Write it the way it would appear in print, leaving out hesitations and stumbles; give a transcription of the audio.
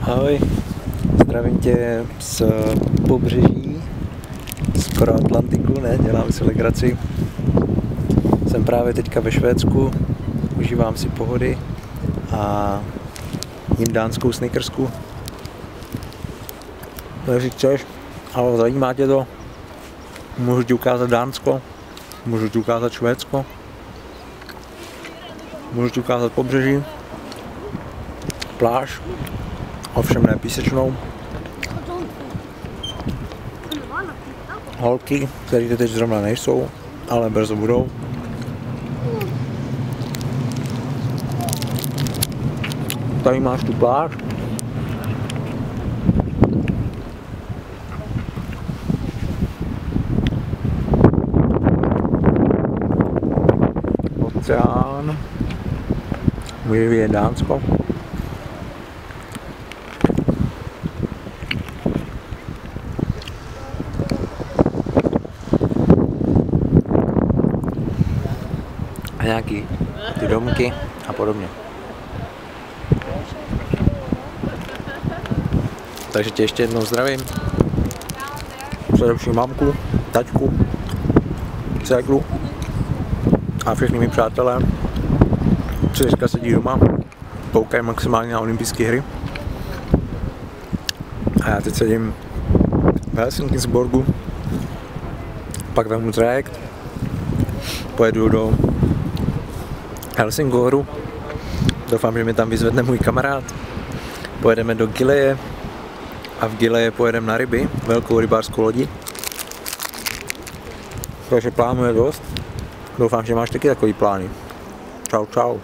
Ahoj, zdravím tě z pobřeží, skoro Atlantiku, ne, dělám si legraci. Jsem právě teďka ve Švédsku, užívám si pohody a jím dánskou snickersku. Takže chceš, ale zajímá tě to, můžu ti ukázat Dánsko, můžu ti ukázat Švédsko, můžu ti ukázat pobřeží, pláž, ovšem ne písečnou. Holky, které teď zrovna nejsou, ale brzo budou. Tady máš tu pláž. Oceán. Můžeš vidět Dánsko. A nějaký ty domky a podobně. Takže tě ještě jednou zdravím. Především mamku, taťku, dcerku a všechny mý přátelé. Dceřka sedí doma, koukají maximálně na olympijské hry. A já teď sedím v Helsinkinsborgu, pak vemu trajekt, pojedu do Helsinghoru, doufám, že mi tam vyzvedne můj kamarád, pojedeme do Gileje a v Gileje pojedeme na ryby, velkou rybářskou lodi. Takže plánů je dost, doufám, že máš taky takový plány. Čau, čau.